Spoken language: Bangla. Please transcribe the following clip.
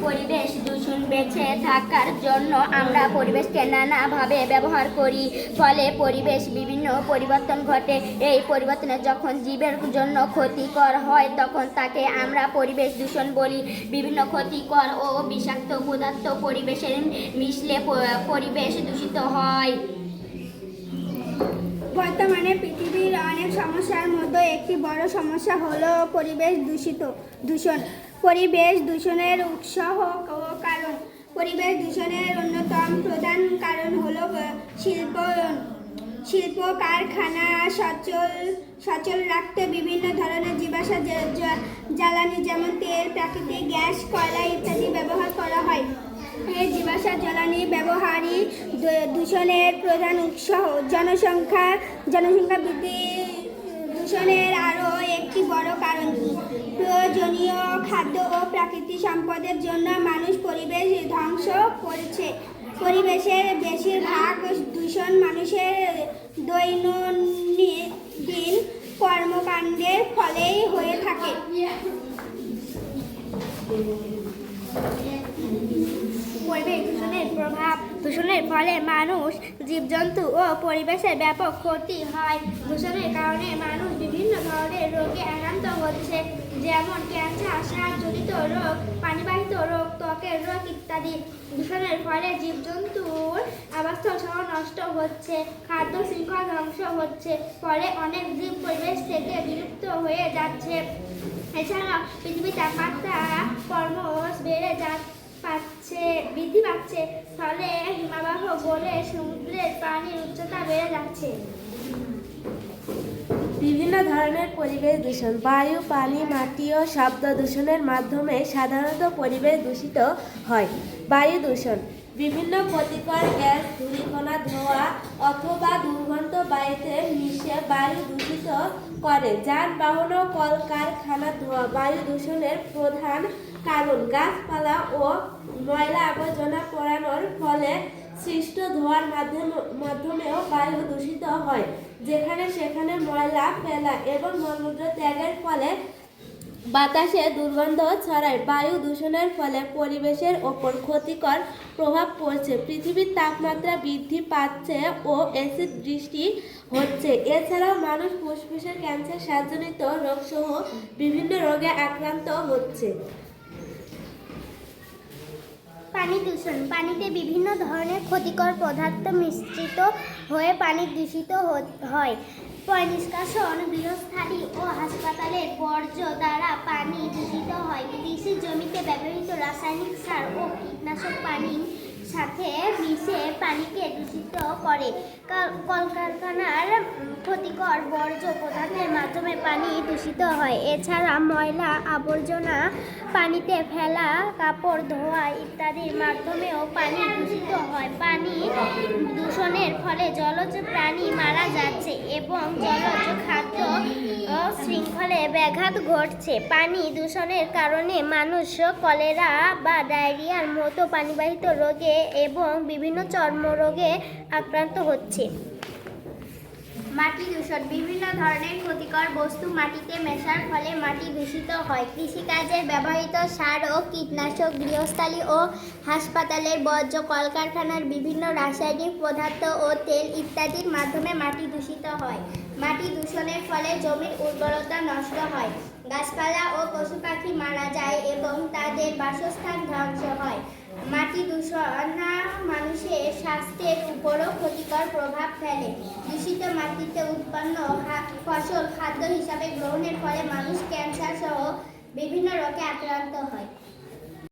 পরিবেশ দূষণ বেঁচে থাকার জন্য আমরা পরিবেশকে নানাভাবে ব্যবহার করি, ফলে পরিবেশ বিভিন্ন পরিবর্তন ঘটে। এই পরিবর্তনে যখন জীবের জন্য ক্ষতিকর হয় তখন তাকে আমরা পরিবেশ দূষণ বলি। বিভিন্ন ক্ষতিকর ও বিষাক্ত পদার্থ পরিবেশে মিশলে পরিবেশ দূষিত হয়। বর্তমানে পৃথিবীর অনেক সমস্যার মধ্যে একটি বড় সমস্যা হলো পরিবেশ দূষণ। পরিবেশ দূষণের উৎস ও কারণ। পরিবেশ দূষণের অন্যতম প্রধান কারণ হলো শিল্প কারখানা সচল রাখতে বিভিন্ন ধরনের জীবাশ্ম জ্বালানি যেমন তেল, প্রাকৃতিক গ্যাস, কয়লা ইত্যাদি ব্যবহার করা হয়। এই জীবাশ্ম জ্বালানি ব্যবহারই দূষণের প্রধান উৎস। জনসংখ্যা বৃদ্ধি দূষণের আরও একটি বড় কারণ। প্রয়োজনীয় খাদ্য ও প্রাকৃতিক সম্পদের জন্য মানুষ পরিবেশ ধ্বংস করেছে। পরিবেশের বেশিরভাগ দূষণ মানুষের দৈনন্দিন কর্মকাণ্ডের ফলেই হয়ে থাকে। পরিবেশ দূষণের প্রভাব। দূষণের ফলে মানুষ, জীবজন্তু ও পরিবেশের ব্যাপক ক্ষতি হয়। দূষণের কারণে মানুষ বিভিন্ন ধরনের রোগে আক্রান্ত হচ্ছে, যেমন ক্যান্সার, শ্বাসজনিত রোগ, পানিবাহিত রোগ, ত্বকের রোগ ইত্যাদি। দূষণের ফলে জীবজন্তুর আবাসস্থল সহ নষ্ট হচ্ছে, খাদ্য শৃঙ্খলা ধ্বংস হচ্ছে, ফলে অনেক জীব পরিবেশ থেকে বিলুপ্ত হয়ে যাচ্ছে। এছাড়াও পৃথিবীর তাপমাত্রা ক্রমশ বৃদ্ধি পাচ্ছে, ফলে হিমবাহ গলে সমুদ্রের পানির উচ্চতা বেড়ে যাচ্ছে। বিভিন্ন ধরনের পরিবেশ দূষণ। বায়ু, পানি, মাটি ও শব্দ দূষণের মাধ্যমে সাধারণত পরিবেশ দূষিত হয়। বায়ু দূষণ। বিভিন্ন ক্ষতিকর গ্যাস, ধূলিকণা, ধোঁয়া অথবা দুর্গন্ধ বায়ুতে মিশে বায়ু দূষিত করে। যানবাহন ও কলকারখানার ধোঁয়া বায়ু দূষণের প্রধান কারণ। গাছপালা ও ময়লা আবর্জনা পোড়ানোর ফলে সৃষ্ট ধোঁয়ার মাধ্যমেও বায়ু দূষিত হয়। যেখানে সেখানে ময়লা ফেলা এবং মলমূত্র ত্যাগের ফলে বাতাসে দুর্গন্ধ ছড়ায়। বায়ু দূষণের ফলে পরিবেশের ওপর ক্ষতিকর প্রভাব পড়ছে। পৃথিবীর তাপমাত্রা বৃদ্ধি পাচ্ছে ও অ্যাসিড বৃষ্টি হচ্ছে। এছাড়াও মানুষ ফুসফুসের ক্যান্সার, শ্বাসজনিত রোগ সহ বিভিন্ন রোগে আক্রান্ত হচ্ছে। পানি দূষণ। পানিতে বিভিন্ন ধরনের ক্ষতিকর পদার্থ মিশ্রিত হয়ে পানি দূষিত হয়। পয়ঃনিষ্কাশন, গৃহস্থালী ও হাসপাতালের বর্জ্য দ্বারা পানি দূষিত হয়। কৃষি জমিতে ব্যবহৃত রাসায়নিক সার ও কীটনাশক পানির সাথে মিশে পানিকে দূষিত করে। কলকারখানার ক্ষতিকর বর্জ্য পদার্থের মাধ্যমে পানি দূষিত হয়। এছাড়া ময়লা আবর্জনা পানিতে ফেলা, কাপড় ধোয়া ইত্যাদির মাধ্যমেও পানি দূষিত হয়। পানি দূষণের ফলে জলজ প্রাণী মারা যাচ্ছে এবং জলজ খাদ্য শৃঙ্খলে ব্যাঘাত ঘটছে। পানি দূষণের কারণে মানুষ কলেরা বা ডায়রিয়ার মতো পানিবাহিত রোগে এবং বিভিন্ন চর্মরোগে আক্রান্ত হচ্ছে। মাটি দূষণ। বিভিন্ন ধরনের ক্ষতিকর বস্তু মাটিতে মেশার ফলে মাটি দূষিত হয়। কৃষিকাজে ব্যবহৃত সার ও কীটনাশক, গৃহস্থালী ও হাসপাতালের বর্জ্য, কলকারখানার বিভিন্ন রাসায়নিক পদার্থ ও তেল ইত্যাদির মাধ্যমে মাটি দূষিত হয়। মাটি দূষণের ফলে জমির উর্বরতা নষ্ট হয়, গাছপালা ও পশু পাখি মারা যায় এবং তাদের বাসস্থান ধ্বংস হয়। মাটি দূষণ মানুষের স্বাস্থ্যের উপরও ক্ষতিকর প্রভাব ফেলে। দূষিত মাটিতে উৎপন্ন ফসল খাদ্য হিসাবে গ্রহণের ফলে মানুষ ক্যান্সার সহ বিভিন্ন রোগে আক্রান্ত হয়।